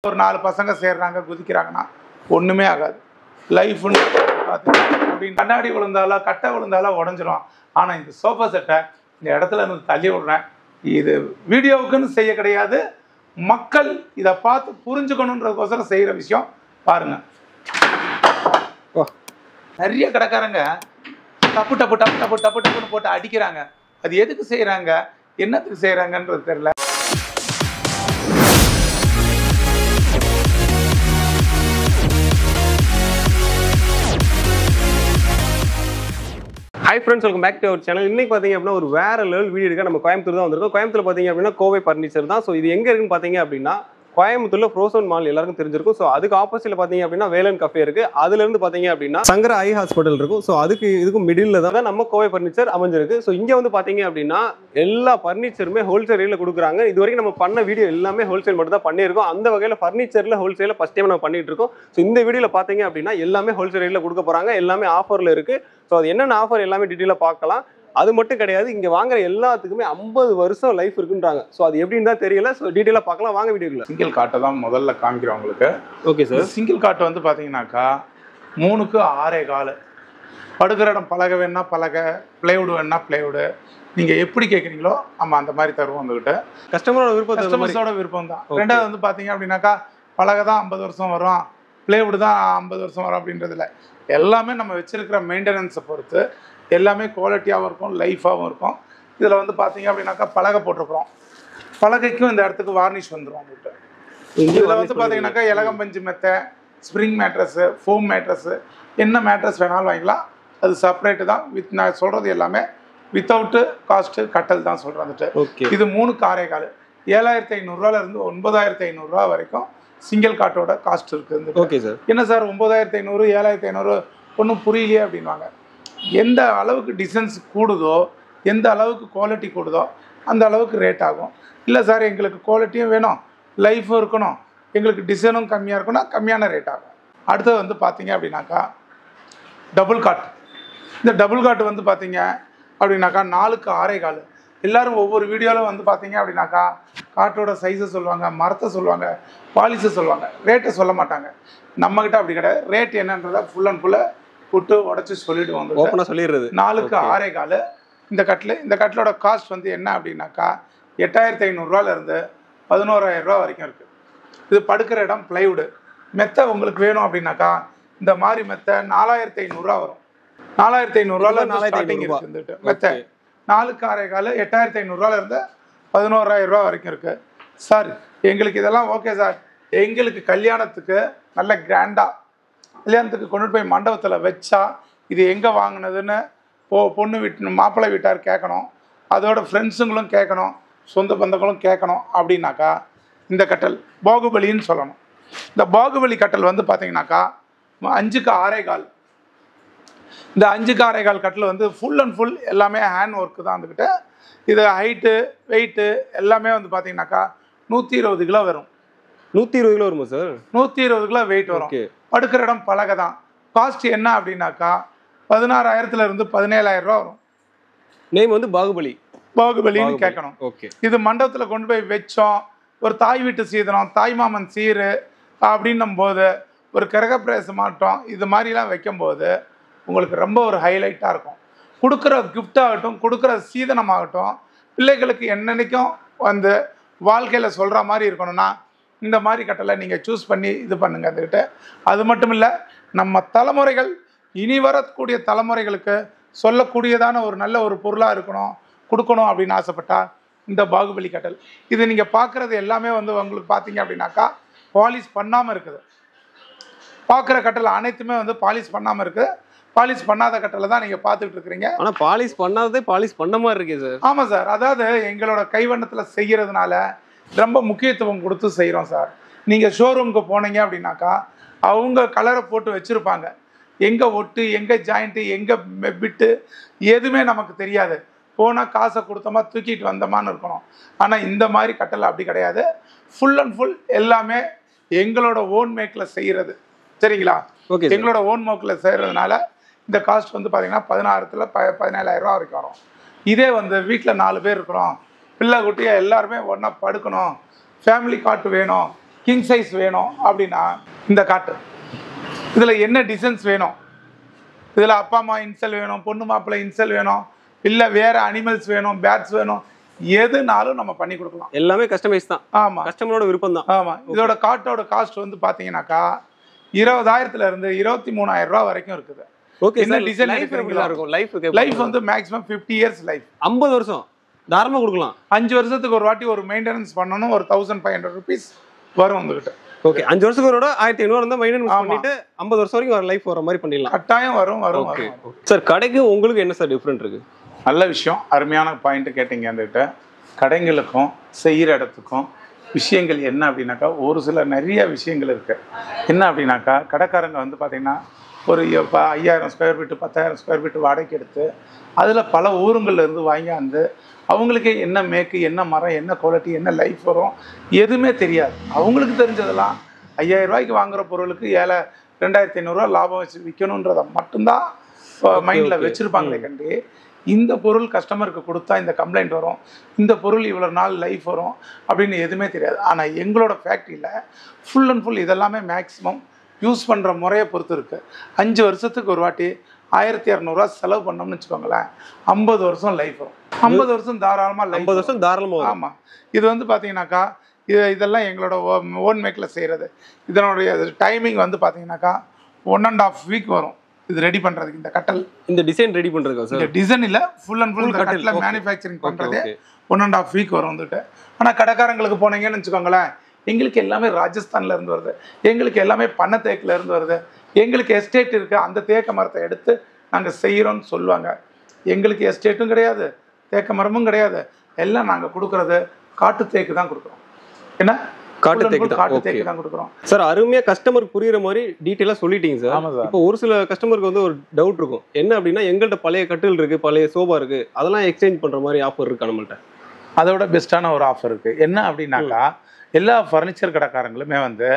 ஒரு 4 பசங்க சேர்றாங்க குதிக்கிறாங்கன்னா ஒன்றுமே ஆகாது. லைஃப்னு அப்படின்னு கண்ணாடி விழுந்தாலோ கட்டை விழுந்தாலோ உடஞ்சிரும். ஆனால் இந்த சோஃபா செட்டை இந்த இடத்துல இருந்து தள்ளி விடுறேன். இது வீடியோவுக்குன்னு செய்ய கிடையாது, மக்கள் இதை பார்த்து புரிஞ்சுக்கணுன்றதுக்கோசரம் செய்கிற விஷயம். பாருங்க, நிறைய கடைக்காரங்க டப்பு டப்பு டப்பு டப்பு டப்பு டப்புன்னு போட்டு அடிக்கிறாங்க. அது எதுக்கு செய்கிறாங்க, என்னத்துக்கு செய்கிறாங்கன்றது தெரியல. Hi friends, welcome back to our channel. இன்னைக்கு பார்த்தீங்க அப்படின்னா ஒரு வேற லெவல் வீடியோ எடுக்க நம்ம கோயம்புத்தூர் தான் வந்திருக்கோம். கோயம்புத்தூர் பார்த்தீங்க அப்படின்னா கோவை ஃபர்னிச்சர் தான். ஸோ இது எங்கே இருக்குன்னு பார்த்தீங்க அப்படின்னா கோயம்புத்தூர்ல ஃப்ரோசன் மால் எல்லாருக்கும் தெரிஞ்சிருக்கும். ஸோ அதுக்கு ஆப்போசிட்ல பார்த்தீங்க அப்படின்னா வேலன் கஃபே இருக்கு. அதுல இருந்து பார்த்தீங்க அப்படின்னா சங்கர ஐ ஹாஸ்பிட்டல் இருக்கும். ஸோ அதுக்கு இதுக்கும் மிடில் தான் நம்ம கோவை ஃபர்னிச்சர் அமைஞ்சிருக்கு. ஸோ இங்கே வந்து பார்த்தீங்க அப்படின்னா எல்லா ஃபர்னிச்சருமே ஹோல்சேல் ரேட்ல கொடுக்குறாங்க. இது வரைக்கும் நம்ம பண்ண வீடியோ எல்லாமே ஹோல்சேல் மட்டும் தான் பண்ணியிருக்கோம். அந்த வகையில் ஃபர்னிச்சர்ல ஹோல்சேல ஃபர்ஸ்ட் டைம் நம்ம பண்ணிட்டு இருக்கோம். ஸோ இந்த வீடியோவில் பார்த்தீங்க அப்படின்னா எல்லாமே ஹோல்சேல் ரேட்ல கொடுக்க போறாங்க. எல்லாமே ஆஃபர்ல இருக்கு. ஸோ அது என்னென்ன ஆஃபர் எல்லாமே டீட்டெயிலாக பார்க்கலாம். அது மட்டும் கிடையாது, இங்கே வாங்குற எல்லாத்துக்குமே 50 வருஷம் லைஃப் இருக்குன்றாங்க. ஸோ அது எப்படின்னு தான் தெரியல. ஸோ டீட்டெயிலாக பார்க்கலாம், வாங்க வீடியோக்குள்ள. சிங்கிள் காட்டை தான் முதல்ல காமிக்கிறோம் உங்களுக்கு. Okay sir. சிங்கிள் காட்டு வந்து பார்த்தீங்கன்னாக்கா 3க்கு 6.25. படுக்கிற இடம் பலகை வேணா பலகை, பிளைவுட் வேணா பிளைவுடு. நீங்கள் எப்படி கேட்குறீங்களோ நம்ம அந்த மாதிரி தருவோம் வந்துக்கிட்ட. கஸ்டமரோட விருப்பம், கஸ்டமர்ஸோட விருப்பம் தான். ரெண்டாவது வந்து பார்த்தீங்க அப்படின்னாக்கா பலகை தான் 50 வருஷம் வரும், பிளைவுட் தான் 50 வருஷம் வரும் அப்படின்றதில்ல. எல்லாமே நம்ம வச்சிருக்கிற மெயின்டெனன்ஸை பொறுத்து எல்லாமே குவாலிட்டியாகவும் இருக்கும், லைஃபாகவும் இருக்கும். இதில் வந்து பார்த்தீங்க அப்படின்னாக்கா பலகை போட்டிருக்கிறோம். பலகைக்கும் இந்த இடத்துக்கு வார்னிஷ் வந்துடும் அவங்ககிட்ட. இதில் வந்து பார்த்தீங்கன்னாக்கா இலகம்பஞ்சு மெத்தை, ஸ்ப்ரிங் மேட்ரஸு, ஃபோம் மேட்ரஸு, என்ன மேட்ரஸ் வேணாலும் வாங்கிக்கலாம். அது செப்பரேட்டு தான். நான் சொல்கிறது எல்லாமே வித்தவுட்டு காஸ்ட்டு கட்டல் தான் சொல்கிறேன். இது 3க்கு 6.25. 7,500 9,500 வரைக்கும் சிங்கிள் காட்டோட காஸ்ட் இருக்குது. Okay sir. என்ன சார் 9,500 7,500 ஒன்றும் புரியலையே அப்படின்வாங்க. எந்த அளவுக்கு டிஸ்டன்ஸ் கூடுதோ, எந்த அளவுக்கு குவாலிட்டி கூடுதோ அந்த அளவுக்கு ரேட் ஆகும். இல்லை சார் எங்களுக்கு குவாலிட்டியும் வேணும், லைஃபும் இருக்கணும், எங்களுக்கு டிசைனும் கம்மியாக இருக்குன்னா கம்மியான ரேட் ஆகும். அடுத்தது வந்து பார்த்தீங்க அப்படின்னாக்கா டபுள் காட். இந்த டபுள் காட்டு வந்து பார்த்தீங்க அப்படின்னாக்கா 4க்கு 6.25. எல்லோரும் ஒவ்வொரு வீடியோவில் வந்து பார்த்தீங்க அப்படின்னாக்கா காட்டோட சைஸை சொல்லுவாங்க, மரத்தை சொல்லுவாங்க, பாலிஸை சொல்லுவாங்க, ரேட்டை சொல்ல மாட்டாங்க. நம்மக்கிட்ட அப்படி கிடையாது. ரேட் என்னன்றதை ஃபுல் அண்ட் ஃபுல்லாக புட்டு உடச்சி சொல்லிவிடுவோம். ஓப்பனாக சொல்லிடுறது. 4க்கு 6.25 இந்த கட்டில். இந்த கட்டிலோட காஸ்ட் வந்து என்ன அப்படின்னாக்கா 8,500 11,000 வரைக்கும் இருக்குது. இது படுக்கிற இடம் பிளைவுடு. மெத்தை உங்களுக்கு வேணும் அப்படின்னாக்கா இந்த மாதிரி மெத்தை 4,500 வரும். 4,500 ஸ்டார்டிங் இருக்குது மெத்தை. 4க்கு 6.25 8,500 11,000 வரைக்கும் இருக்குது. சார் எங்களுக்கு இதெல்லாம் ஓகே சார், எங்களுக்கு கல்யாணத்துக்கு நல்ல கிராண்டாக கல்யாணத்துக்கு கொண்டு போய் மண்டபத்தில் வச்சா இது எங்கே வாங்கினதுன்னு பொண்ணு வீட்டு மாப்பிள்ளை வீட்டார் கேட்கணும், அதோட ஃப்ரெண்ட்ஸுங்களும் கேட்கணும், சொந்த பந்தங்களும் கேட்கணும் அப்படின்னாக்கா இந்த கட்டல் பாகுபலின்னு சொல்லணும். இந்த பாகுபலி கட்டல் வந்து பார்த்தீங்கன்னாக்கா 5க்கு 6.25. இந்த 5க்கு 6.25 கட்டில் வந்து ஃபுல் அண்ட் ஃபுல் எல்லாமே ஹேண்ட் ஒர்க்கு தான் வந்துக்கிட்டு. இது ஹைட்டு வெயிட்டு எல்லாமே வந்து பார்த்தீங்கன்னாக்கா 120 கிலோ வரும். 120 கிலோ வருமா சார்? 120 கிலோ வெயிட் வரும். படுக்கிற இடம் பலகை தான். காஸ்ட் என்ன அப்படின்னாக்கா 16,000 17,000 வரும். நேம் வந்து பாகுபலி. பாகுபலின்னு கேட்கணும். ஓகே. இது மண்டபத்தில் கொண்டு போய் வச்சோம், ஒரு தாய் வீட்டு சீதனம், தாய் மாமன் சீரு அப்படின்னும் போது, ஒரு கிரகப்பிரவேச மாட்டோம், இது மாதிரிலாம் வைக்கும்போது உங்களுக்கு ரொம்ப ஒரு ஹைலைட்டாக இருக்கும். கொடுக்குற கிஃப்டாகட்டும், கொடுக்குற சீதனமாகட்டும், பிள்ளைகளுக்கு என்னென்னைக்கும் வந்து வாழ்க்கையில் சொல்கிற மாதிரி இருக்கணும்னா இந்த மாதிரி கட்டலை நீங்கள் சூஸ் பண்ணி இது பண்ணுங்க அதுக்கிட்ட. அது மட்டும் இல்லை, நம்ம தலைமுறைகள் இனி வரக்கூடிய தலைமுறைகளுக்கு சொல்லக்கூடியதான ஒரு நல்ல ஒரு பொருளாக இருக்கணும், கொடுக்கணும் அப்படின்னு ஆசைப்பட்டால் இந்த பாகுபலி கட்டல். இது நீங்கள் பார்க்குறது எல்லாமே வந்து உங்களுக்கு பார்த்தீங்க அப்படின்னாக்கா பாலிஷ் பண்ணாமல் இருக்குது. பார்க்குற கட்டல் அனைத்துமே வந்து பாலிஷ் பண்ணாமல் இருக்குது. பாலிஷ் பண்ணாத கட்டலை தான் நீங்கள் பார்த்துக்கிட்டு இருக்கிறீங்க. ஆனால் பாலிஷ் பண்ணாததே பாலிஷ் பண்ண மாதிரி இருக்கே சார். ஆமாம் சார், அதாவது எங்களோட கைவண்ணத்தில் செய்கிறதுனால ரொம்ப முக்கியத்துவம் கொடுத்து செய்கிறோம் சார். நீங்கள் ஷோரூமுக்கு போனீங்க அப்படின்னாக்கா அவங்க கலரை போட்டு வச்சுருப்பாங்க. எங்கே ஒட்டு, எங்கே ஜாயிண்ட்டு, எங்கே பிட்டு எதுவுமே நமக்கு தெரியாது. போனால் காசை கொடுத்தோமா தூக்கிட்டு வந்தோமான்னு இருக்கணும். ஆனால் இந்த மாதிரி கட்டல் அப்படி கிடையாது. ஃபுல் அண்ட் ஃபுல் எல்லாமே எங்களோட ஓன் மேக்கில் செய்கிறது. சரிங்களா? ஓகே. எங்களோட ஓன் மேக்கில் செய்கிறதுனால இந்த காஸ்ட் வந்து பார்த்தீங்கன்னா 17,000 வரைக்கும் வரும். இதே வந்து வீட்டில் 4 பேர் இருக்கிறோம், பிள்ளை குட்டியாக எல்லாருமே ஒன்றா படுக்கணும், ஃபேமிலி காட்டு வேணும் கிங் சைஸ் வேணும் அப்படின்னா இந்த காட்டு. இதில் என்ன டிசைன்ஸ் வேணும், இதில் அப்பா அம்மா இன்சல் வேணும், பொண்ணு மாப்பிள்ளை இன்சல் வேணும், இல்லை வேறு அனிமல்ஸ் வேணும், பேட்ஸ் வேணும், எதுனாலும் நம்ம பண்ணி கொடுக்கலாம். எல்லாமே கஸ்டமைஸ் தான். ஆமாம், கஸ்டமரோட விருப்பம் தான். ஆமாம். இதோட காட்டோட காஸ்ட் வந்து பார்த்தீங்கன்னாக்கா 20,000 இருந்து 23,000 ரூபா வரைக்கும் இருக்குது. ஓகே, என்ன டிசைன் லைஃப் இருக்கும். லைஃப் வந்து மேக்ஸிமம் 50 இயர்ஸ் லைஃப். 50 வருஷம் தாராளமாக கொடுக்கலாம். 5 வருஷத்துக்கு ஒரு வாட்டி ஒரு மெயின்டெனன்ஸ் பண்ணணும். ஒரு 1500 rupees வரும் வந்துகிட்டு. ஓகே, 5 வருஷத்துக்கு ஒரு 1500 இருந்தால் மெயின்டெனன்ஸ் பண்ணிட்டு 50 வருஷம் வரைக்கும் வர லைஃப் வர மாதிரி பண்ணிடலாம். கட்டாயம் வரும். ஓகே சார், கடைக்கு உங்களுக்கு என்ன சார் டிஃப்ரெண்ட் இருக்கு? நல்ல விஷயம், அருமையான பாயிண்ட் கேட்டீங்க. என்கிட்ட கடைங்களுக்கும் செய்கிற இடத்துக்கும் விஷயங்கள் என்ன அப்படின்னாக்கா, ஒரு சில நிறைய விஷயங்கள் இருக்குது. என்ன அப்படின்னாக்கா, கடைக்காரங்க வந்து பார்த்திங்கன்னா ஒரு 5000 ஸ்கொயர் ஃபீட்டு 10,000 ஸ்கொயர் ஃபீட்டு வாடகைக்கு எடுத்து அதில் பல ஊருங்கள்லேருந்து வாங்கியாந்து அவங்களுக்கே என்ன மேக்கு, என்ன மரம், என்ன குவாலிட்டி, என்ன லைஃப் வரும் எதுவுமே தெரியாது. அவங்களுக்கு தெரிஞ்சதெல்லாம் 5000 ரூபாய்க்கு வாங்குகிற பொருளுக்கு 2,500 லாபம் வச்சு விற்கணுன்றதை மட்டும்தான் மைண்டில் வச்சுருப்பாங்களே கண்டி, இந்த பொருள் கஸ்டமருக்கு கொடுத்தா இந்த கம்ப்ளைண்ட் வரும், இந்த பொருள் இவ்வளோ நாள் லைஃப் வரும் அப்படின்னு எதுவுமே தெரியாது. ஆனால் எங்களோட ஃபேக்ட்ரியில் ஃபுல் அண்ட் ஃபுல் இதெல்லாமே மேக்ஸிமம் யூஸ் பண்ணுற முறையை பொறுத்து இருக்குது. 5 வருஷத்துக்கு ஒரு வாட்டி 1200 செலவு பண்ணோம்னு வச்சுக்கோங்களேன், 50 வருஷம் லைஃப் வரும். 50 வருஷம் தாராளமாக லைஃப். 50 வருஷம் தாராளமாக. ஆமாம். இது வந்து பார்த்தீங்கன்னாக்கா இதெல்லாம் எங்களோட ஓன் மேக்கில் செய்கிறது. இதனுடைய டைமிங் வந்து பார்த்தீங்கன்னாக்கா 1.5 வீக் வரும் இது ரெடி பண்ணுறதுக்கு. இந்த கட்டல், இந்த டிசைன் ரெடி பண்ணுறதுக்கா சார்? இந்த டிசைன் இல்லை, ஃபுல் அண்ட் ஃபுல் கட்டலில் மேனுஃபேக்சரிங் பண்ணுறது 1.5 வீக் வரும் வந்துட்டு. ஆனால் கடைக்காரங்களுக்கு போனீங்கன்னு வச்சுக்கோங்களேன், எங்களுக்கு எல்லாமே ராஜஸ்தான்ல இருந்து வருது, எங்களுக்கு எல்லாமே பண்ணை தேக்கில் இருந்து வருது, எங்களுக்கு எஸ்டேட் இருக்குது, அந்த தேக்க மரத்தை எடுத்து நாங்கள் செய்கிறோன்னு சொல்லுவாங்க. எங்களுக்கு எஸ்டேட்டும் கிடையாது, தேக்க மரமும் கிடையாது, எல்லாம் நாங்கள் கொடுக்குறது காட்டு தேக்கு தான் கொடுக்குறோம். என்ன காட்டு தேக்கு தான் கொடுக்குறோம் சார். அருமையாக கஸ்டமருக்கு புரியுற மாதிரி டீட்டெயிலாக சொல்லிட்டீங்க சார். இப்போ ஒரு சில கஸ்டமருக்கு வந்து ஒரு டவுட் இருக்கும், என்ன அப்படின்னா எங்கள்கிட்ட பழைய கட்டில் இருக்குது, பழைய சோபா இருக்குது, அதெல்லாம் எக்ஸ்சேஞ்ச் பண்ணுற மாதிரி ஆஃபர் இருக்கா நம்மள்ட்ட? அதோட பெஸ்ட்டான ஒரு ஆஃபர் இருக்குது. என்ன அப்படின்னாக்கா, எல்லா ஃபர்னிச்சர் கடைக்காரங்களுமே வந்து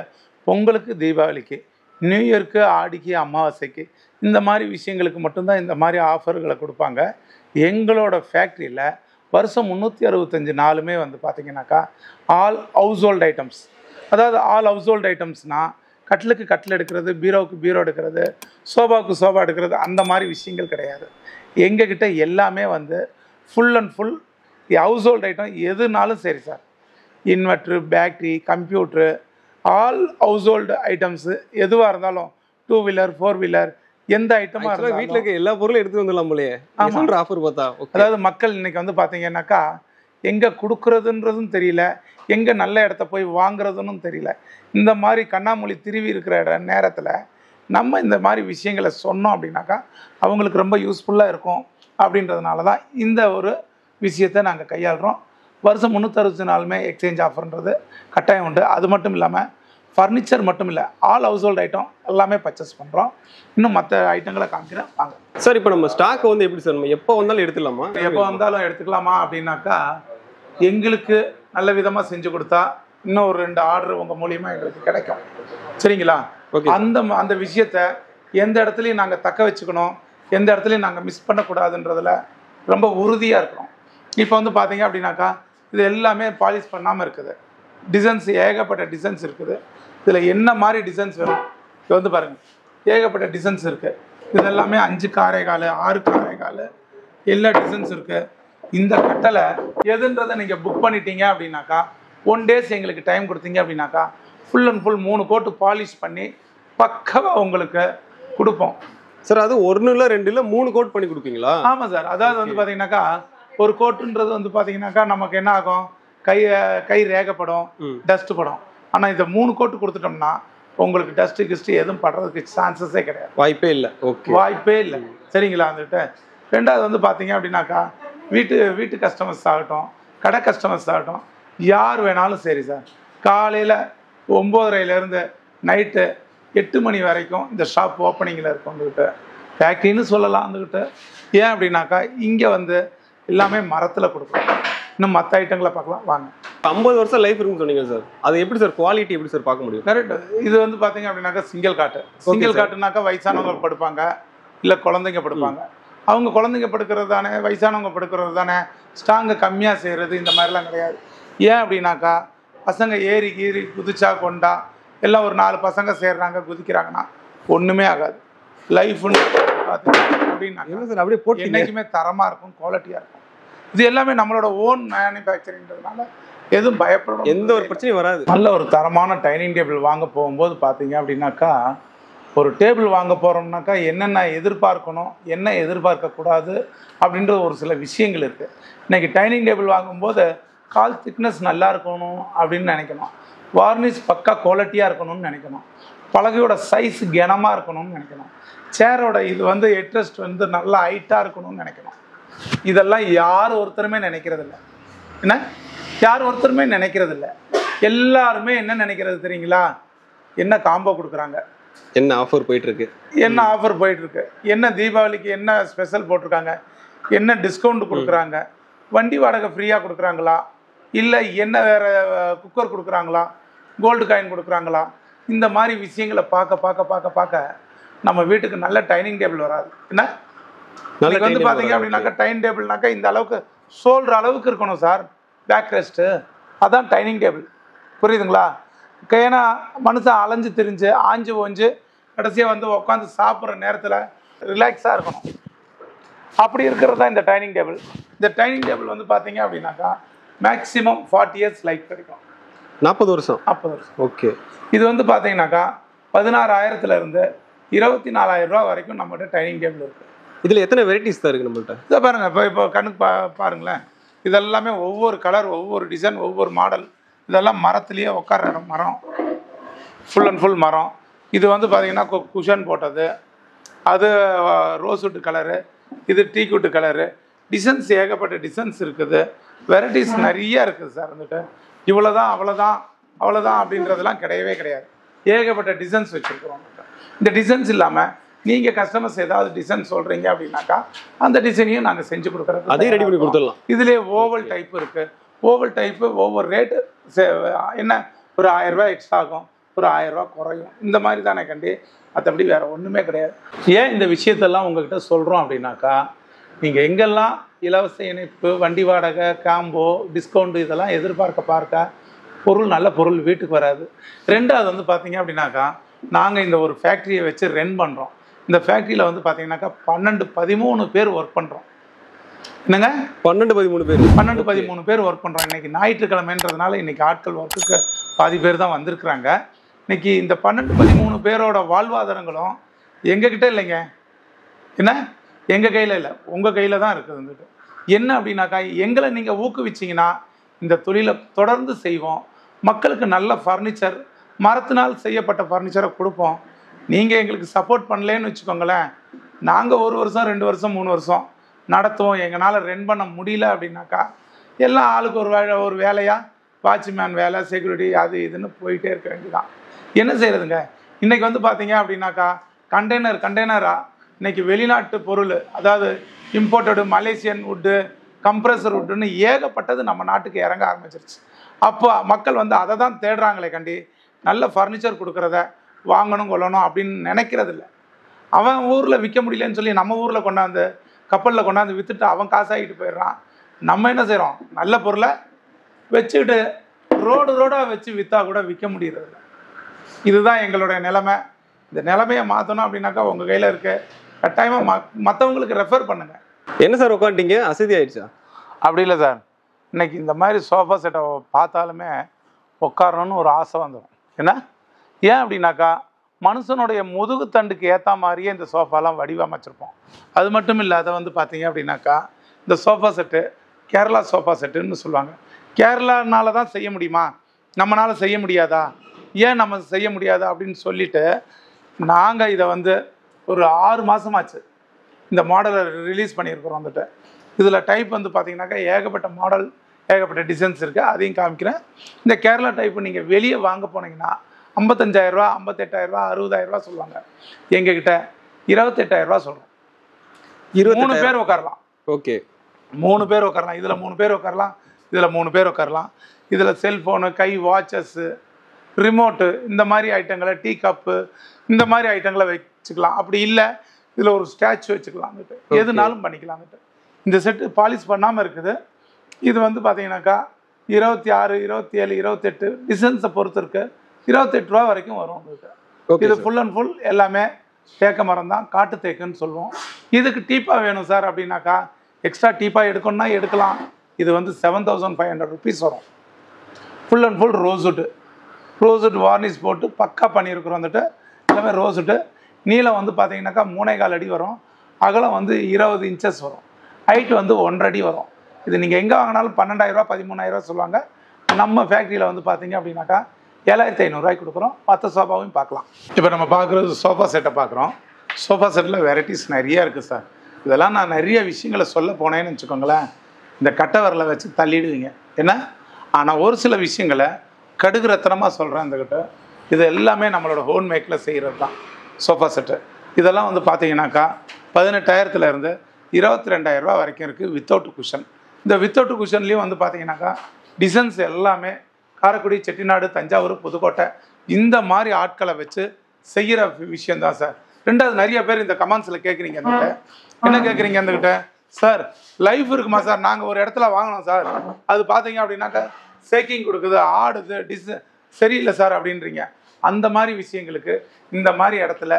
பொங்கலுக்கு, தீபாவளிக்கு, நியூ இயருக்கு, ஆடிக்கு, அமாவாசைக்கு இந்த மாதிரி விஷயங்களுக்கு மட்டும்தான் இந்த மாதிரி ஆஃபர்களை கொடுப்பாங்க. எங்களோட ஃபேக்ட்ரியில் வருஷம் 365 நாளுமே வந்து பார்த்திங்கனாக்கா ஆல் ஹவுஸ் ஹோல்ட் ஐட்டம்ஸ், அதாவது ஆல் ஹவுஸ் ஹோல்ட் ஐட்டம்ஸ்னால் கட்டிலுக்கு கட்டில் எடுக்கிறது, பீரோவுக்கு பீரோ எடுக்கிறது, சோபாவுக்கு சோபா எடுக்கிறது, அந்த மாதிரி விஷயங்கள் கிடையாது. எங்ககிட்ட எல்லாமே வந்து full and full house hold item எதுனாலும் சரி sir. Inverter, battery, computer, all house hold items எதுவாக இருந்தாலும், 2 வீலர் 4 வீலர் எந்த ஐட்டமாக இருந்தாலும் வீட்டில் இருக்க எல்லா பொருளும் எடுத்து வந்துடலாம் போலயே. ஆமாம், ஆஃபர் பார்த்தா. அதாவது மக்கள் இன்றைக்கி வந்து பார்த்தீங்கன்னாக்கா எங்கே கொடுக்குறதுன்றதும் தெரியல, எங்கே நல்ல இடத்த போய் வாங்குறதுன்னு தெரியல. இந்த மாதிரி கண்ணாமூலி திருவி இருக்கிற நேரத்தில் நம்ம இந்த மாதிரி விஷயங்களை சொன்னோம் அப்படின்னாக்கா அவங்களுக்கு ரொம்ப யூஸ்ஃபுல்லாக இருக்கும். அப்படின்றதுனால தான் இந்த ஒரு விஷயத்தை நாங்கள் கையாளுறோம். வருஷம் 360 நாளுமே எக்ஸ்சேஞ்ச் ஆஃபர்ன்றது கட்டாயம் உண்டு. அது மட்டும் இல்லாமல் ஃபர்னிச்சர் மட்டும் இல்லை, ஆல் ஹவுஸ் ஹோல்ட் ஐட்டம் எல்லாமே பர்ச்சேஸ் பண்ணுறோம். இன்னும் மற்ற ஐட்டங்களை காமிக்கிறேன் வாங்க சார். இப்போ நம்ம ஸ்டாக் வந்து எப்படி சார், நம்ம எப்போ வந்தாலும் எடுத்துக்கலாமா? எப்போ வந்தாலும் எடுத்துக்கலாமா அப்படின்னாக்கா, எங்களுக்கு நல்ல விதமாக செஞ்சு கொடுத்தா இன்னும் ஒரு 2 ஆர்டர் உங்கள் மூலியமாக எங்களுக்கு கிடைக்கும். சரிங்களா? அந்த விஷயத்த எந்த இடத்துலையும் நாங்கள் தக்க வச்சுக்கணும், எந்த இடத்துலையும் நாங்கள் மிஸ் பண்ணக்கூடாதுன்றதில் ரொம்ப உறுதியாக இருக்கிறோம். இப்போ வந்து பார்த்தீங்க அப்படின்னாக்கா இது எல்லாமே பாலிஷ் பண்ணாமல் இருக்குது. டிசைன்ஸ் ஏகப்பட்ட டிசைன்ஸ் இருக்குது. இதில் என்ன மாதிரி டிசைன்ஸ் வேணும் இது வந்து பாருங்கள், ஏகப்பட்ட டிசைன்ஸ் இருக்குது. இது எல்லாமே 5 காரைகால் 6 காரைகால் எல்லா டிசைன்ஸ் இருக்குது. இந்த கட்டளை எதுன்றதை நீங்கள் புக் பண்ணிட்டீங்க அப்படின்னாக்கா 1 days எங்களுக்கு டைம் கொடுத்தீங்க அப்படின்னாக்கா full and full 3 coat polish பண்ணி பக்காவாக உங்களுக்கு கொடுப்போம் சார். அது 1 இல்லை 2 இல்லை 3 கோட் பண்ணி கொடுப்பீங்களா? ஆமாம் சார். அதாவது வந்து பார்த்தீங்கன்னாக்கா ஒரு கோட்டுன்றது வந்து பார்த்தீங்கன்னாக்கா நமக்கு என்ன ஆகும், கை ரேகப்படும், டஸ்ட் படும். ஆனால் இதை 3 கோட்டு கொடுத்துட்டோம்னா உங்களுக்கு டஸ்ட்டு கிஸ்ட்டு எதுவும் படுறதுக்கு சான்சஸே கிடையாது, வாய்ப்பே இல்லை. ஓகே, வாய்ப்பே இல்லை. சரிங்களா? வந்துட்டு 2வது வந்து பார்த்தீங்க அப்படின்னாக்கா வீட்டு கஸ்டமர்ஸ் ஆகட்டும், கடை கஸ்டமர்ஸ் ஆகட்டும், யார் வேணாலும் சரி சார், காலையில் 9:30 நைட்டு 8 மணி வரைக்கும் இந்த ஷாப் ஓப்பனிங்கில் இருக்கும். வந்துக்கிட்டு ஃபேக்ட்ரின்னு சொல்லலாம். வந்துக்கிட்டு ஏன் அப்படின்னாக்கா இங்கே வந்து எல்லாமே மரத்தில் கொடுக்குறோம். இன்னும் மற்ற ஐட்டங்களை பார்க்கலாம் வாங்க. 50 வருஷம் லைஃப் இருக்குன்னு சொன்னீங்க சார், அது எப்படி சார் குவாலிட்டி எப்படி சார் பார்க்க முடியும்? கரெக்ட். இது வந்து பார்த்தீங்க அப்படின்னாக்கா சிங்கிள் காட்டுனாக்கா வயசானவங்க படுப்பாங்க, இல்லை குழந்தைங்க படுப்பாங்க. அவங்க குழந்தைங்க படுக்கிறது தானே, வயசானவங்க படுக்கிறது தானே, ஸ்ட்ராங்கை கம்மியாக செய்கிறது இந்த மாதிரிலாம் கிடையாது. ஏன் அப்படின்னாக்கா பசங்க ஏறி கீறி குதிச்சா கொண்டா எல்லாம் ஒரு 4 பசங்க சேர்றாங்க குதிக்கிறாங்கன்னா ஒன்றுமே ஆகாது. லைஃப்னு அப்படின்னா என்ன சார் அப்படியே போட்டு என்றைக்குமே தரமாக இருக்கும், குவாலிட்டியாக இருக்கும். இது எல்லாமே நம்மளோட ஓன் மேனுஃபேக்சரிங்கிறதுனால எதுவும் பயப்படணும், எந்த ஒரு பிரச்சனையும் வராது. நல்ல ஒரு தரமான டைனிங் டேபிள் வாங்க போகும்போது பார்த்தீங்க அப்படின்னாக்கா, ஒரு டேபிள் வாங்க போகிறோம்னாக்கா என்னென்ன எதிர்பார்க்கணும், என்ன எதிர்பார்க்கக்கூடாது அப்படின்ற ஒரு சில விஷயங்கள் இருக்குது. இன்றைக்கி டைனிங் டேபிள் வாங்கும்போது கால் திக்னஸ் நல்லா இருக்கணும் அப்படின்னு நினைக்கணும், வார்னிஷ் பக்கா குவாலிட்டியாக இருக்கணும்னு நினைக்கணும், பலகையோட சைஸ் கனமாக இருக்கணும்னு நினைக்கணும், சேரோட இது வந்து ஹெட்ரெஸ்ட் வந்து நல்லா ஹைட்டாக இருக்கணும்னு நினைக்கணும். இதெல்லாம் யார் ஒருத்தருமே நினைக்கிறதில்ல. என்ன யார் ஒருத்தருமே நினைக்கிறதில்ல. எல்லாருமே என்ன நினைக்கிறது தெரியுங்களா? என்ன காம்போ கொடுக்குறாங்க, என்ன ஆஃபர் போயிட்டுருக்கு, என்ன ஆஃபர் போயிட்டுருக்கு, என்ன தீபாவளிக்கு என்ன ஸ்பெஷல் போட்டிருக்காங்க, என்ன டிஸ்கவுண்ட் கொடுக்குறாங்க, வண்டி வாடகை ஃப்ரீயாக கொடுக்குறாங்களா, இல்லை என்ன வேறு குக்கர் கொடுக்குறாங்களா, கோல்டு காயின் கொடுக்குறாங்களா, இந்த மாதிரி விஷயங்களை பார்க்க பார்க்க பார்க்க பார்க்க நம்ம வீட்டுக்கு நல்ல டைனிங் டேபிள் வராது. என்ன நாளைக்கு வந்து பார்த்தீங்க அப்படின்னாக்கா டைனிங் டேபிள்னாக்கா இந்த அளவுக்கு சொல்கிற அளவுக்கு இருக்கணும் சார், பேக் ரெஸ்ட்டு, அதான் டைனிங் டேபிள். புரியுதுங்களா? ஏன்னா மனுஷன் அலைஞ்சு திரிஞ்சு ஆஞ்சு ஓஞ்சு கடைசியாக வந்து உட்காந்து சாப்பிட்ற நேரத்தில் ரிலாக்ஸாக இருக்கணும். அப்படி இருக்கிறது தான் இந்த டைனிங் டேபிள். இந்த டைனிங் டேபிள் வந்து பார்த்தீங்க அப்படின்னாக்கா மேக்ஸிமம் 40 இயர்ஸ் லைஃப் கிடைக்கும். 40 வருஷம். 40 வருஷம். ஓகே. இது வந்து பார்த்தீங்கன்னாக்கா 16,000 24,000 ரூபா வரைக்கும் நம்மகிட்ட டைனிங் டேபிள் இருக்குது. இதில் எத்தனை வெரைட்டிஸ் தான் இருக்குது நம்மள்ட்ட? இதை பாருங்கள், இப்போ கண்ணுக்கு பாருங்களேன், இதெல்லாமே ஒவ்வொரு கலர், ஒவ்வொரு டிசைன், ஒவ்வொரு மாடல். இதெல்லாம் மரத்துலேயே உட்கார இடம், மரம், ஃபுல் அண்ட் ஃபுல் மரம். இது வந்து பார்த்திங்கன்னா குஷன் போட்டது, அது ரோஸ்வுட் கலரு, இது டீக்குட் கலரு, டிசைன்ஸ் ஏகப்பட்ட டிசைன்ஸ் இருக்குது, வெரைட்டிஸ் நிறைய இருக்குது சார். வந்துட்டு இவ்வளோதான் அவ்வளோதான் அப்படின்றதெல்லாம் கிடையவே கிடையாது. ஏகப்பட்ட டிசைன்ஸ் வச்சுருக்குறோம். இந்த டிசைன்ஸ் இல்லாமல் நீங்கள் கஸ்டமர்ஸ் ஏதாவது டிசைன் சொல்கிறீங்க அப்படின்னாக்கா அந்த டிசைனையும் நாங்கள் செஞ்சு கொடுக்குறோம், அதையும் ரெடி பண்ணி கொடுத்துடலாம். இதிலே ஓவல் டைப் இருக்குது. ஓவல் டைப்பு ஒவ்வொரு ரேட்டு என்ன, ஒரு 1000 ரூபா எக்ஸ்ட்ரா ஆகும், ஒரு 1000 ரூபா குறையும், இந்த மாதிரி தானே கண்டி. மற்றபடி வேறு ஒன்றுமே கிடையாது. ஏன் இந்த விஷயத்தெல்லாம் உங்கள்கிட்ட சொல்கிறோம் அப்படின்னாக்கா, நீங்கள் எங்கெல்லாம் இலவச இணைப்பு, வண்டி வாடகை, காம்போ, டிஸ்கவுண்ட் இதெல்லாம் எதிர்பார்க்க பொருள், நல்ல பொருள் வீட்டுக்கு வராது. ரெண்டாவது வந்து பார்த்தீங்க அப்படின்னாக்கா, நாங்கள் இந்த ஒரு ஃபேக்ட்ரியை வச்சு ரன் பண்ணுறோம். இந்த ஃபேக்ட்ரியில் வந்து பார்த்தீங்கன்னாக்கா 12-13 பேர் ஒர்க் பண்ணுறோம். என்னங்க, 12-13 பேர் 12-13 பேர் ஒர்க் பண்ணுறோம். இன்றைக்கி ஞாயிற்றுக்கிழமைன்றதுனால இன்றைக்கி ஆட்கள் ஒர்க்குக்கு பாதி பேர் தான் வந்திருக்கிறாங்க. இன்றைக்கி இந்த 12-13 பேரோட வாழ்வாதாரங்களும் எங்ககிட்ட இல்லைங்க. என்ன, எங்கள் கையில் இல்லை, உங்கள் கையில் தான் இருக்குது. வந்துட்டு என்ன அப்படின்னாக்கா, எங்களை நீங்கள் ஊக்குவிச்சிங்கன்னா இந்த தொழிலை தொடர்ந்து செய்வோம். மக்களுக்கு நல்ல ஃபர்னிச்சர், மரத்தினால் செய்யப்பட்ட ஃபர்னிச்சரை கொடுப்போம். நீங்கள் எங்களுக்கு சப்போர்ட் பண்ணலேன்னு வச்சுக்கோங்களேன், நாங்கள் 1 வருஷம் 2 வருஷம் 3 வருஷம் நடத்துவோம். எங்களால் ரன் பண்ண முடியல அப்படின்னாக்கா எல்லாம் ஆளுக்கு ஒரு வேலையாக வாட்ச்மேன் வேலை, செக்யூரிட்டி, அது இதுன்னு போயிட்டே இருக்க வேண்டியதான். என்ன செய்கிறதுங்க? இன்றைக்கி வந்து பார்த்தீங்க அப்படின்னாக்கா கண்டெய்னராக இன்றைக்கி வெளிநாட்டு பொருள், அதாவது இம்போர்ட்டடு மலேசியன் வுட்டு, கம்ப்ரஸர் வுட்டுன்னு ஏகப்பட்டது நம்ம நாட்டுக்கு இறங்க ஆரம்பிச்சிருச்சு. அப்போ மக்கள் வந்து அதை தான் தேடுறாங்களே கண்டி, நல்ல ஃபர்னிச்சர் கொடுக்குறத வாங்கணும் கொள்ளணும் அப்படின்னு நினைக்கிறதில்ல. அவன் ஊரில் விற்க முடியலன்னு சொல்லி நம்ம ஊரில் கொண்டாந்து கப்பலில் கொண்டாந்து விற்றுட்டு அவன் காசாகிட்டு போயிடுறான். நம்ம என்ன செய்கிறோம், நல்ல பொருளை வச்சுக்கிட்டு ரோடாக வச்சு விற்றா கூட விற்க முடியறதில்ல. இதுதான் எங்களுடைய நிலைமை. இந்த நிலைமையை மாற்றணும் அப்படின்னாக்கா உங்கள் கையில் இருக்க கட்டாயமாக மற்றவங்களுக்கு ரெஃபர் பண்ணுங்கள். என்ன சார் உட்காந்துட்டீங்க, அசதி ஆயிடுச்சா? அப்படி இல்லை சார், இன்றைக்கி இந்த மாதிரி சோஃபா செட்டை பார்த்தாலுமே உட்காரணும்னு ஒரு ஆசை வந்துடும். ஏன் அப்படின்னாக்கா, மனுஷனுடைய முதுகு தண்டுக்கு ஏற்ற மாதிரியே இந்த சோஃபாலாம் வடிவமைச்சிருப்போம். அது மட்டும் இல்லை, அதை வந்து பார்த்தீங்க அப்படின்னாக்கா இந்த சோஃபா செட்டு கேரளா சோஃபா செட்டுன்னு சொல்லுவாங்க. கேரளானால தான் செய்ய முடியுமா, நம்மளால் செய்ய முடியாதா, ஏன் நம்ம செய்ய முடியாதா அப்படின்னு சொல்லிவிட்டு நாங்கள் இதை வந்து ஒரு 6 மாதமாச்சு இந்த மாடலை ரிலீஸ் பண்ணியிருக்கிறோம். வந்துட்டு இதில் டைப் வந்து பார்த்தீங்கன்னாக்கா ஏகப்பட்ட மாடல், ஏகப்பட்ட டிசைன்ஸ் இருக்குது, அதையும் காமிக்கிறேன். இந்த கேரளா டைப்பு நீங்கள் வெளியே வாங்க போனீங்கன்னா 55,000 ரூபா, 58,000 ரூபா, 60,000 ரூபா சொல்லுவாங்க. எங்ககிட்ட 28,000 ரூபா சொல்கிறோம். 3 பேர் உட்காரலாம். ஓகே, 3 பேர் உட்காரலாம். இதில் 3 பேர் உட்காரலாம், இதில் 3 பேர் உட்காரலாம். இதில் செல்ஃபோனு, கை வாட்சஸ்ஸு, ரிமோட்டு, இந்த மாதிரி ஐட்டங்களை, டீ கப்பு, இந்த மாதிரி ஐட்டங்களை வச்சுக்கலாம். அப்படி இல்லை இதில் ஒரு ஸ்டாச்சு வச்சுக்கலாம். எதுனாலும் பண்ணிக்கலாம். இந்த செட்டு பாலிஷ் பண்ணாமல் இருக்குது. இது வந்து பார்த்தீங்கன்னாக்கா 26, 27, 28 டிசன்ஸை பொறுத்து இருக்கு 28 ரூபா வரைக்கும் வரும் உங்களுக்கு. ஓகே இது ஃபுல் அண்ட் ஃபுல் எல்லாமே தேக்க மரம் தான், காட்டு தேக்குன்னு சொல்லுவோம். இதுக்கு டீப்பாக வேணும் சார் அப்படின்னாக்கா எக்ஸ்ட்ரா டீப்பாக எடுக்கணும்னா எடுக்கலாம். இது வந்து 7500 rupees வரும். Full and full rosewood varnish போட்டு பக்கா பண்ணியிருக்கிறோம். வந்துட்டு எல்லாமே ரோஸ்வுட்டு. நீளம் வந்து பார்த்தீங்கன்னாக்கா 3.25 அடி வரும், அகலம் வந்து 20 inches வரும், ஹைட் வந்து 1.5 அடி வரும். இது நீங்கள் எங்கே வாங்கினாலும் 12,000 ரூபா 13,000 சொல்லுவாங்க. நம்ம ஃபேக்ட்ரியில் வந்து பார்த்தீங்க அப்படின்னாக்கா 7,500 ரூபாய்க்கு கொடுக்குறோம். மற்ற சோஃபாவையும் பார்க்கலாம். இப்போ நம்ம பார்க்குறது சோஃபா செட்டை பார்க்குறோம். சோஃபா செட்டில் வெரைட்டிஸ் நிறையா இருக்குது சார். இதெல்லாம் நான் நிறைய விஷயங்களை சொல்ல போனேன்னு வச்சுக்கோங்களேன், இந்த கட்டை வரலை வச்சு தள்ளிடுவீங்க என்ன. ஆனால் ஒரு சில விஷயங்களை கடுகு ரத்தனமாக சொல்கிறேன். இந்தக்கிட்ட இது எல்லாமே நம்மளோட ஹோம் மேக்கில் செய்கிறது தான் சோஃபா செட்டு. இதெல்லாம் வந்து பார்த்தீங்கன்னாக்கா 18,000 22,000 ரூபா வரைக்கும் இருக்குது வித்தவுட் குஷன். இந்த வித்தவுட் குஷன்லேயும் வந்து பார்த்தீங்கன்னாக்கா டிசைன்ஸ் எல்லாமே காரைக்குடி, செட்டிநாடு, தஞ்சாவூர், புதுக்கோட்டை இந்த மாதிரி ஆட்களை வச்சு செய்கிற விஷயந்தான் சார். ரெண்டாவது நிறைய பேர் இந்த கமெண்ட்ஸில் கேட்குறீங்க, என்கிட்ட என்ன கேட்குறீங்க என்கிட்ட, சார் லைஃப் இருக்குமா சார், நாங்கள் ஒரு இடத்துல வாங்கினோம் சார், அது பார்த்தீங்க அப்படின்னாக்கா சேக்கிங் கொடுக்குது, ஆடுது, சரியில்லை சார் அப்படின்றீங்க. அந்த மாதிரி விஷயங்களுக்கு இந்த மாதிரி இடத்துல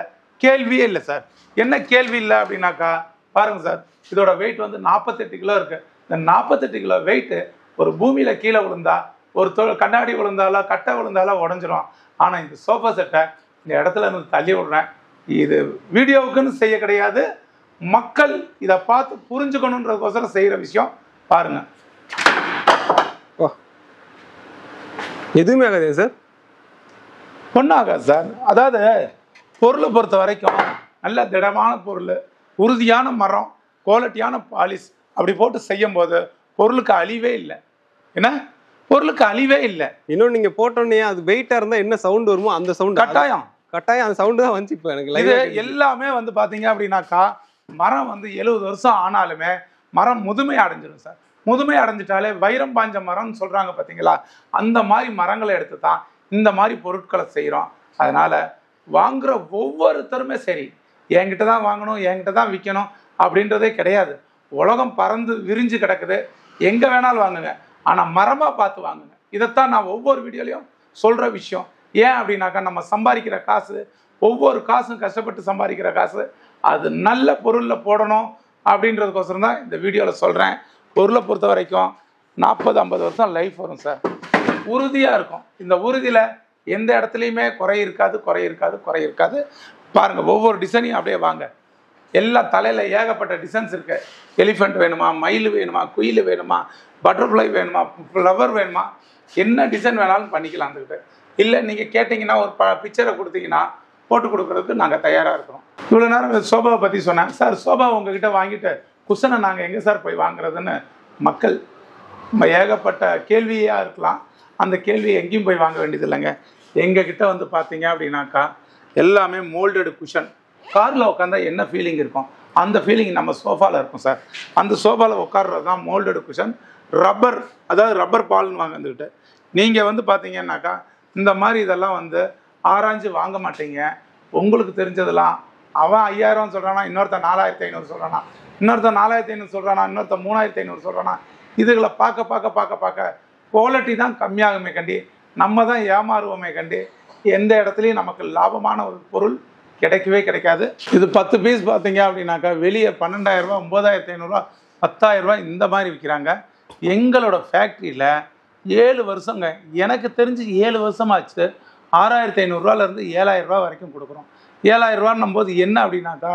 கேள்வியே இல்லை சார். என்ன கேள்வி இல்லை அப்படின்னாக்கா பாருங்கள் சார், இதோட வெயிட் வந்து 48 கிலோ இருக்குது. இந்த 48 கிலோ வெயிட்டு ஒரு பூமியில் கீழே விழுந்தா, ஒரு கண்ணாடி விழுந்தாலோ கட்டை விழுந்தாலோ உடஞ்சிரும். ஆனால் இந்த சோஃபா செட்டை இந்த இடத்துல இருந்து தள்ளி விடுறேன். இது வீடியோவுக்குன்னு செய்ய கிடையாது, மக்கள் இதை பார்த்து புரிஞ்சுக்கணுன்றதுக்கோசரம் செய்கிற விஷயம். பாருங்க, எதுவுமே ஆகாது சார், ஒன்றும் ஆகாது சார். அதாவது பொருளை பொறுத்த வரைக்கும் நல்ல திடமான பொருள், உறுதியான மரம், குவாலிட்டியான பாலிஷ் அப்படி போட்டு செய்யும் போது பொருளுக்கு அழிவே இல்லை. என்ன பொருளுக்கு அழிவே இல்லை. இன்னும் நீங்க போட்டோன்னே அது வெயிட்டா இருந்தா என்ன சவுண்ட் வருமோ அந்த சவுண்ட் கட்டாயம் அந்த சவுண்டு தான் வந்துச்சு. இப்போ எனக்கு இது எல்லாமே வந்து பார்த்தீங்க அப்படின்னாக்கா மரம் வந்து 70 வருஷம் ஆனாலுமே மரம் முதுமை அடைஞ்சிடும் சார். முதுமை அடைஞ்சிட்டாலே வைரம் பாஞ்ச மரம்னு சொல்கிறாங்க பார்த்தீங்களா, அந்த மாதிரி மரங்களை எடுத்து தான் இந்த மாதிரி பொருட்களை செய்கிறோம். அதனால் வாங்குகிற ஒவ்வொருத்தருமே சரி, என்கிட்ட தான் வாங்கணும், என்கிட்ட தான் விற்கணும் அப்படின்றதே கிடையாது. உலகம் பறந்து விரிஞ்சு கிடக்குது, எங்கே வேணாலும் வாங்குங்க, ஆனால் மரமாக பார்த்து வாங்குங்க. இதைத்தான் நான் ஒவ்வொரு வீடியோலையும் சொல்கிற விஷயம். ஏன் அப்படின்னாக்கா நம்ம சம்பாதிக்கிற காசு, ஒவ்வொரு காசும் கஷ்டப்பட்டு சம்பாதிக்கிற காசு, அது நல்ல பொருளில் போடணும் அப்படின்றதுக்கோசரம் தான் இந்த வீடியோவில் சொல்கிறேன். பொருளை பொறுத்த வரைக்கும் 40-50 வருஷம் லைஃப் வரும் சார், உறுதியாக இருக்கும். இந்த உறுதியில் எந்த இடத்துலையுமே குறை இருக்காது. பாருங்கள், ஒவ்வொரு டிசைனையும் அப்படியே வாங்க. எல்லா தலையில் ஏகப்பட்ட டிசைன்ஸ் இருக்குது. எலிஃபெண்ட் வேணுமா, மயில் வேணுமா, குயில் வேணுமா, பட்டர்ஃப்ளை வேணுமா, ஃப்ளவர் வேணுமா, என்ன டிசைன் வேணாலும் பண்ணிக்கலாம். அதுக்கிட்ட இல்லை நீங்கள் கேட்டிங்கன்னா ஒரு பிக்சரை கொடுத்தீங்கன்னா போட்டு கொடுக்குறதுக்கு நாங்கள் தயாராக இருக்கிறோம். இவ்வளோ நேரம் சோபாவை பற்றி சொன்னேன் சார். சோபா உங்ககிட்ட வாங்கிட்டு குஷனை நாங்கள் எங்கே சார் போய் வாங்குறதுன்னு மக்கள் ஏகப்பட்ட கேள்வியாக இருக்கலாம். அந்த கேள்வியை எங்கேயும் போய் வாங்க வேண்டியது இல்லைங்க. எங்ககிட்ட வந்து பார்த்தீங்க அப்படின்னாக்கா எல்லாமே மோல்டடு குஷன். காரில் உட்காந்தா என்ன ஃபீலிங் இருக்கும் அந்த ஃபீலிங் நம்ம சோஃபாவில் இருக்கும் சார். அந்த சோஃபாவில் உட்கார்றது தான் மோல்டடு குஷன். ரப்பர், அதாவது ரப்பர் பால்னு வாங்கிட்டு நீங்கள் வந்து பார்த்தீங்கன்னாக்கா இந்த மாதிரி இதெல்லாம் வந்து ஆராய்ஞ்சு வாங்க மாட்டீங்க. உங்களுக்கு தெரிஞ்சதெல்லாம் அவன் 5,000 சொல்கிறானா, இன்னொருத்தன் 4,500 சொல்கிறானா, இன்னொருத்தன் 4,500 சொல்கிறானா, இன்னொருத்தன் 3,500 சொல்கிறானா. இதுகளை பார்க்க குவாலிட்டி தான் கம்மியாகுமே கண்டி, நம்ம தான் ஏமாறுவோமே கண்டி, எந்த இடத்துலையும் நமக்கு லாபமான ஒரு பொருள் கிடைக்கவே கிடைக்காது. இது 10 பீஸ் பார்த்தீங்க அப்படின்னாக்கா வெளியே 12,000 ரூபா, 9,500 10,000 ரூபா இந்த மாதிரி விற்கிறாங்க. எங்களோட ஃபேக்ட்ரியில் 7 வருஷங்க, எனக்கு தெரிஞ்சு 7 வருஷமாச்சு 6,500 7,000 ரூபா வரைக்கும் கொடுக்குறோம். 7,000 ரூபான்னும் போது என்ன அப்படின்னாக்கா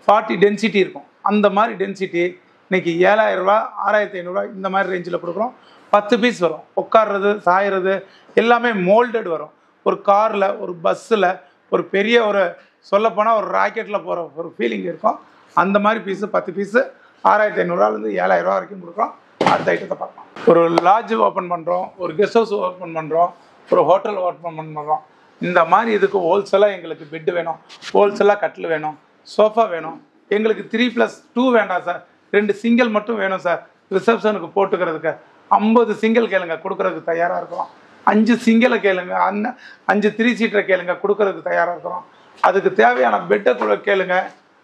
40 டென்சிட்டி இருக்கும். அந்த மாதிரி டென்சிட்டி இன்றைக்கி 7,000 ரூபா 6,500 இந்த மாதிரி ரேஞ்சில் கொடுக்குறோம். 10 பீஸ் வரும். உட்கார்றது, சாயிறது எல்லாமே மோல்டட் வரும். ஒரு காரில், ஒரு பஸ்ஸில், ஒரு பெரிய ஒரு சொல்லப்போனால் ஒரு ராக்கெட்டில் போகிற ஒரு ஃபீலிங் இருக்கும். அந்த மாதிரி பீஸு 10 பீஸு 6,500 7,000 ரூபா வரைக்கும் கொடுக்குறோம். அடுத்த ஐட்டத்தை பார்க்கலாம். ஒரு லாட்ஜ் ஓப்பன் பண்ணுறோம், ஒரு கெஸ்ட் ஹவுஸ் ஓப்பன் பண்ணுறோம், ஒரு ஹோட்டல் ஓப்பன் பண்ணுறோம். இந்த மாதிரி இதுக்கு ஹோல்சேலாக எங்களுக்கு பெட்டு வேணும், ஹோல்சேலாக கட்டில் வேணும், சோஃபா வேணும். எங்களுக்கு 3+2 வேண்டாம் சார், 2 சிங்கிள் மட்டும் வேணும் சார். ரிசப்ஷனுக்கு போட்டுக்கிறதுக்கு 50 சிங்கிள் கேளுங்க, கொடுக்குறதுக்கு தயாராக இருக்கிறோம். 5 சிங்கிளை கேளுங்க, 5 3 சீட்டரை கேளுங்க, கொடுக்குறதுக்கு தயாராக இருக்கிறோம். அதுக்கு தேவையான பெட்டை கேளுங்க,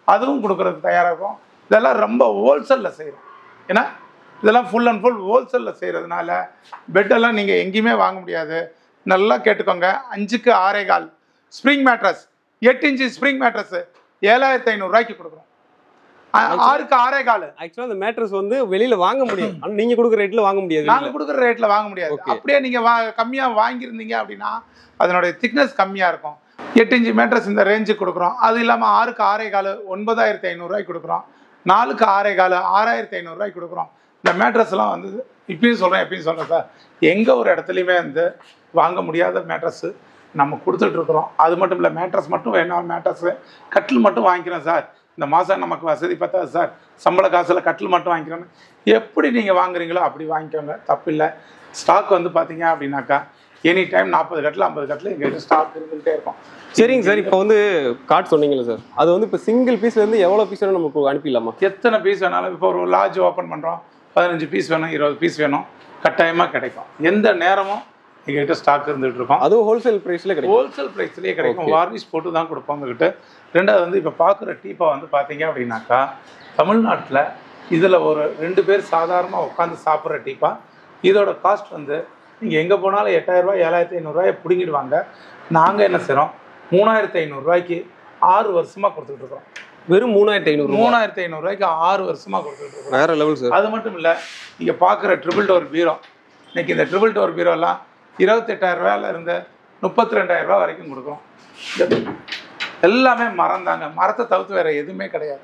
அதுவும் கொடுக்குறதுக்கு தயாராக இருக்கும். இதெல்லாம் ரொம்ப ஹோல்சேலில் செய்கிறோம். ஏன்னா இதெல்லாம் ஃபுல் அண்ட் ஃபுல் ஹோல்சேலில் செய்கிறதுனால பெட்டெல்லாம் நீங்கள் எங்கேயுமே வாங்க முடியாது. நல்லா கேட்டுக்கோங்க. 5க்கு 6.25 spring mattress, 8 inch spring mattress 7500 ரூபாய்க்கு கொடுக்குறோம். 6க்கு 6.25. ஆக்சுவலா அந்த மேட்ரஸ் வந்து வெளியில வாங்க முடியும், ஆனா நீங்க கொடுக்குற ரேட்ல வாங்க முடியாது. நாங்கள் கொடுக்குற ரேட்டில் வாங்க முடியாது. அப்படியே நீங்கள் கம்மியாக வாங்கியிருந்தீங்க அப்படின்னா அதனுடைய திக்னஸ் கம்மியாக இருக்கும். 8 இன்ச்சு மேட்ரஸ் இந்த ரேஞ்சுக்கு கொடுக்குறோம். அது இல்லாமல் 6க்கு 6.25 9500 ரூபாய்க்கு கொடுக்குறோம். 4க்கு 6.25 6500 ரூபாய்க்கு கொடுக்குறோம். இந்த மேட்ரஸ்லாம் வந்து இப்பயும் சொல்கிறேன் சார், எங்கே ஒரு இடத்துலையுமே வந்து வாங்க முடியாத மேட்ரஸ்ஸு நம்ம கொடுத்துட்ருக்குறோம். அது மட்டும் இல்லை, மேட்ரஸ் மட்டும் வேணாம், மேட்ரஸ்ஸு கட்டில் மட்டும் வாங்கிக்கிறோம் சார், இந்த மாதம் நமக்கு வசதி பத்தாது சார், சம்பள காசில் கட்டில் மட்டும் வாங்கிக்கிறோம். எப்படி நீங்கள் வாங்குறீங்களோ அப்படி வாங்கிக்கோங்க, தப்பில்லை. ஸ்டாக் வந்து பார்த்தீங்க அப்படின்னாக்கா எனி டைம் 40 கட்டில் 50 கட்டில் எங்கள்கிட்ட ஸ்டாக் இருந்துகிட்டே இருக்கும். சரிங்க சார், இப்போ வந்து கார்டு சொன்னீங்களா சார், அது வந்து இப்போ சிங்கிள் பீஸ்லேருந்து எவ்வளோ பீஸ் வேணும் நமக்கு அனுப்பிடலாமா? எத்தனை பீஸ் வேணாலும். இப்போ ஒரு லாட்ஜ் ஓப்பன் பண்ணுறோம், 15 பீஸ் வேணும், 20 பீஸ் வேணும், கட்டாயமாக கிடைக்கும். எந்த நேரமும் எங்கள்கிட்ட ஸ்டாக் இருந்துகிட்டு இருக்கோம். அதுவும் ஹோல்சேல் ப்ரைஸில் கிடைக்கும். ஹோல்சேல் ப்ரைஸ்லேயே கிடைக்கும். வார்னிஷ் போட்டு தான் கொடுப்போம் உங்ககிட்ட. ரெண்டாவது வந்து இப்போ பார்க்குற டீப்பா வந்து பார்த்தீங்க அப்படின்னாக்கா தமிழ்நாட்டில் இதில் ஒரு 2 பேர் சாதாரணமாக உட்காந்து சாப்பிட்ற டீப்பா. இதோட காஸ்ட் வந்து நீங்கள் எங்கே போனாலும் 8000 ரூபாய் 7500 ரூபாயை பிடுங்கிடுவாங்க. நாங்கள் என்ன செய்கிறோம், 3500 ரூபாய்க்கு 6 வருஷமாக கொடுத்துட்ருக்கோம். வெறும் 3500 ரூபாய்க்கு 6 வருஷமாக கொடுத்துட்ருக்கோம். வேறு லெவல் சார். அது மட்டும் இல்லை, நீங்கள் பார்க்குற ட்ரிபிள் டோர் பீரோ, இன்றைக்கி இந்த ட்ரிபிள் டோர் பீரோலாம் 28000 ரூபாயில இருந்து 32000 ரூபா வரைக்கும் கொடுக்குறோம். எல்லாமே மரம் தாங்க, மரத்தை தவிர்த்து வேறு எதுவுமே கிடையாது.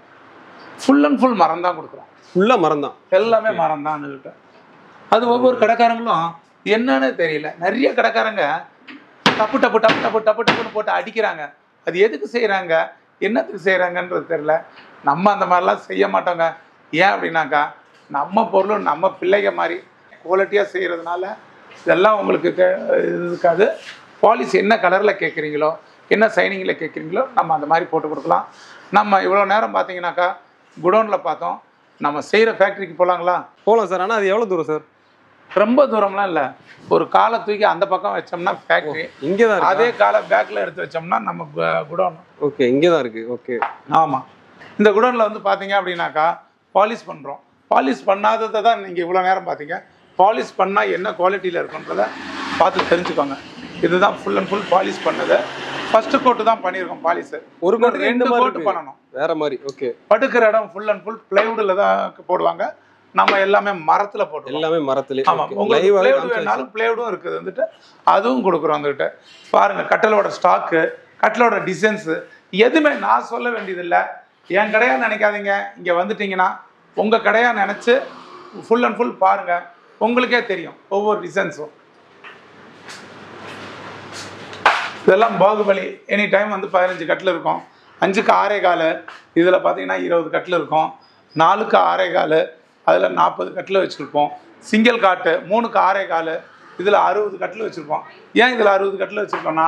ஃபுல் அண்ட் ஃபுல் மரம் தான் கொடுக்குறோம். ஃபுல்லாக மரம் தான், எல்லாமே மரம் தான். அது ஒவ்வொரு கடைக்காரங்களும் என்னன்னு தெரியல, நிறைய கடைக்காரங்க டப்பு டப்பு டப்பு டப்பு டப்பு டப்புன்னு போட்டு அடிக்கிறாங்க. அது எதுக்கு செய்கிறாங்க, என்னத்துக்கு செய்கிறாங்கன்றது தெரியல. நம்ம அந்த மாதிரிலாம் செய்ய மாட்டோங்க. ஏன் அப்படின்னாக்கா நம்ம பொருளும் நம்ம பிள்ளைங்க மாதிரி குவாலிட்டியாக செய்கிறதுனால இதெல்லாம் உங்களுக்கு இருக்காது. பாலிசி என்ன கலரில் கேட்குறீங்களோ, என்ன சைனிங்கில் கேட்குறீங்களோ நம்ம அந்த மாதிரி போட்டு கொடுக்கலாம். நம்ம இவ்வளோ நேரம் பார்த்தீங்கன்னாக்கா குடோனில் பார்த்தோம். நம்ம செய்கிற ஃபேக்ட்ரிக்கு போகலாங்களா? போகலாம் சார். ஆனால் அது எவ்வளோ தூரம் சார்? ரொம்ப தூரம்லாம் இல்லை. ஒரு காலை தூக்கி அந்த பக்கம் வச்சோம்னா ஃபேக்ட்ரி இங்கே தான், அதே காலை பேக்கில் எடுத்து வச்சோம்னா நம்ம குடோன். ஓகே, இங்கே தான் இருக்குது. ஓகே, ஆமாம். இந்த குடோனில் வந்து பார்த்தீங்க அப்படின்னாக்கா பாலிஷ் பண்ணுறோம். பாலிஷ் பண்ணாததை தான் நீங்கள் இவ்வளோ நேரம் பார்த்தீங்க. பாலிஷ் பண்ணால் என்ன குவாலிட்டியில் இருக்குன்றதை பார்த்து தெரிஞ்சுக்கோங்க. இதுதான் ஃபுல் அண்ட் ஃபுல் பாலிஷ் பண்ணது. ஃபர்ஸ்ட் கோட்டு தான் பண்ணியிருக்கோம். பாலிஷ் ஒரு கோட்டு 2 கோட்டு பண்ணணும் வேற மாதிரி. ஓகே, படுக்கிற இடம் ஃபுல் அண்ட் ஃபுல் பிளைவுட்ல தான் போடுவாங்க. நம்ம எல்லாமே மரத்தில் போட்டு, எல்லாமே மரத்துல. ஆமாம், உங்களுக்கு பிளைவுட் வேணாலும் பிளைவுடும் இருக்குது வந்துட்டு, அதுவும் கொடுக்குறோம் வந்துட்டு. பாருங்கள், கட்டலோட ஸ்டாக்கு, கட்டலோட டிசைன்ஸு எதுவுமே நான் சொல்ல வேண்டியதில்லை. என் கடையாக நினைக்காதீங்க. இங்கே வந்துட்டிங்கன்னா உங்கள் கடையாக நினச்சி ஃபுல் அண்ட் ஃபுல் பாருங்கள், உங்களுக்கே தெரியும் ஒவ்வொரு டிசைன்ஸும். இதெல்லாம் பாகுபலி. எனி டைம் வந்து 15 கட்டில் இருக்கும். 5க்கு 6.25, இதில் பார்த்தீங்கன்னா 20 கட்டில் இருக்கும். 4க்கு 6.25, அதில் 40 கட்டில் வச்சுருப்போம். சிங்கிள் காட்டு 3க்கு 6.25, இதில் 60 கட்டில் வச்சுருப்போம். ஏன் இதில் 60 கட்டில் வச்சுருக்கோன்னா,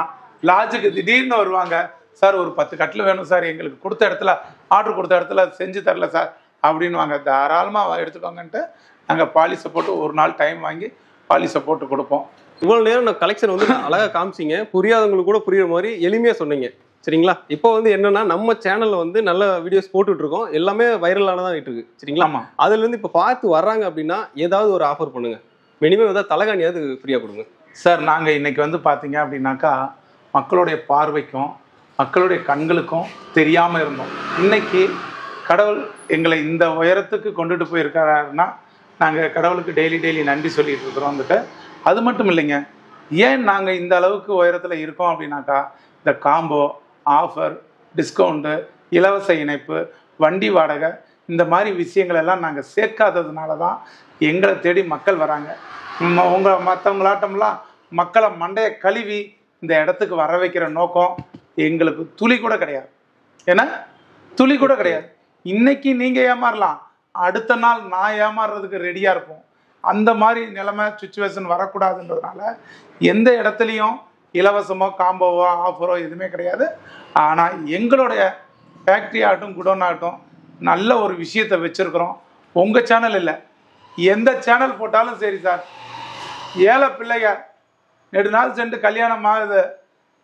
லாட்ஜுக்கு திடீர்னு வருவாங்க, சார் ஒரு 10 கட்டில் வேணும் சார், எங்களுக்கு கொடுத்த இடத்துல ஆர்டர் கொடுத்த இடத்துல செஞ்சு தரல சார் அப்படின்வாங்க. தாராளமாக எடுத்துக்கோங்கன்ட்டு நாங்கள் பாலிஷை போட்டு ஒரு நாள் டைம் வாங்கி பாலிஷை போட்டு கொடுப்போம். இவ்வளோ நேரம் நான் கலெக்ஷன் வந்து அழகாக காமிச்சிங்க, புரியாதவங்களுக்கு கூட புரியுற மாதிரி எளிமையாக சொன்னீங்க. சரிங்களா? இப்போ வந்து என்னன்னா, நம்ம சேனல்ல வந்து நல்ல வீடியோஸ் போட்டுட்டு இருக்கோம், எல்லாமே வைரலானதான் ஆகிட்டு இருக்கு. சரிங்களா? அதுலேருந்து இப்போ பார்த்து வர்றாங்க அப்படின்னா ஏதாவது ஒரு ஆஃபர் பண்ணுங்க, மினிமம் ஏதாவது தலைகாணியாவது ஃப்ரீயாக கொடுங்க சார். நாங்கள் இன்னைக்கு வந்து பார்த்தீங்க அப்படின்னாக்கா மக்களுடைய பார்வைக்கும் மக்களுடைய கண்களுக்கும் தெரியாமல் இருந்தோம். இன்னைக்கு கடவுள் எங்களை இந்த உயரத்துக்கு கொண்டுட்டு போயிருக்காருன்னா நாங்கள் கடவுளுக்கு டெய்லி நன்றி சொல்லிட்டு இருக்கிறோம் வந்துட்டு. அது மட்டும் இல்லைங்க, ஏன் நாங்கள் இந்த அளவுக்கு உயரத்தில் இருக்கோம் அப்படின்னாக்கா இந்த காம்போ ஆஃபர், டிஸ்கவுண்ட்டு, இலவச இணைப்பு, வண்டி வாடகை, இந்த மாதிரி விஷயங்கள் எல்லாம் நாங்கள் சேர்க்காததுனால தான் எங்களை தேடி மக்கள் வராங்க. மற்றவங்களாட்டம்லாம் மக்களை மண்டையை கழுவி இந்த இடத்துக்கு வர வைக்கிற நோக்கம் எங்களுக்கு துளி கூட கிடையாது. ஏன்னா துளி கூட கிடையாது. இன்னைக்கு நீங்கள் ஏமாறலாம், அடுத்த நாள் நான் ஏமாறுறதுக்கு ரெடியாக இருப்போம். அந்த மாதிரி நிலைமை சுச்சுவேஷன் வரக்கூடாதுன்றதுனால எந்த இடத்துலையும் இலவசமோ காம்போவோ ஆஃபரோ எதுவுமே கிடையாது. ஆனால் எங்களுடைய ஃபேக்ட்ரி ஆகட்டும் குடோன் ஆகட்டும் நல்ல ஒரு விஷயத்தை வச்சுருக்குறோம். உங்கள் சேனல் இல்லை, எந்த சேனல் போட்டாலும் சரி சார், ஏழை பிள்ளைங்க நெடுநாள் சென்று கல்யாணம் ஆகுது,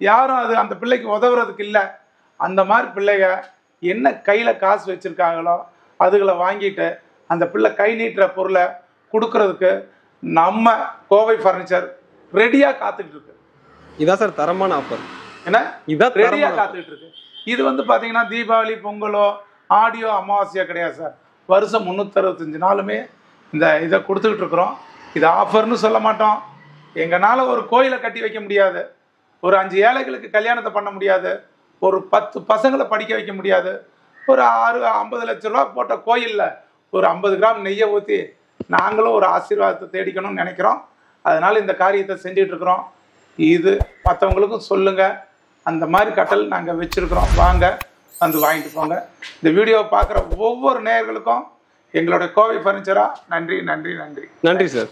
யாரும் அது அந்த பிள்ளைக்கு உதவுறதுக்கு இல்லை. அந்த மாதிரி பிள்ளைங்க என்ன கையில் காசு வச்சுருக்காங்களோ அதுகளை வாங்கிட்டு அந்த பிள்ளை கை நீட்டுற பொருளை கொடுக்கறதுக்கு நம்ம கோவை ஃபர்னிச்சர் ரெடியாக காத்துக்கிட்டு இருக்கு. இதான் சார் தரமான ஆஃபர். என்ன இதான் ரெடியாக காத்துக்கிட்டு இருக்கு. இது வந்து பார்த்தீங்கன்னா தீபாவளி, பொங்கலோ, ஆடியோ, அமாவாசையோ கிடையாது சார். வருஷம் 365 நாளுமே இதை கொடுத்துக்கிட்டு இருக்கிறோம். இது ஆஃபர்னு சொல்ல மாட்டோம். எங்களால் ஒரு கோயிலை கட்டி வைக்க முடியாது, ஒரு 5 ஏழைகளுக்கு கல்யாணத்தை பண்ண முடியாது, ஒரு 10 பசங்களை படிக்க வைக்க முடியாது, ஒரு 50 லட்ச ரூபா போட்ட கோயிலில் ஒரு 50 கிராம் நெய்யை ஊற்றி நாங்களும் ஒரு ஆசீர்வாதத்தை தேடிக்கணும்னு நினைக்கிறோம். அதனால் இந்த காரியத்தை செஞ்சுட்டு இருக்கிறோம். இது மற்றவங்களுக்கும் சொல்லுங்கள். அந்த மாதிரி கட்டல் நாங்கள் வச்சுருக்கிறோம். வாங்க, வந்து வாங்கிட்டு போங்க. இந்த வீடியோவை பார்க்குற ஒவ்வொரு நேயர்களுக்கும் எங்களோட கோவை ஃபர்னிச்சரா நன்றி நன்றி நன்றி நன்றி சார்.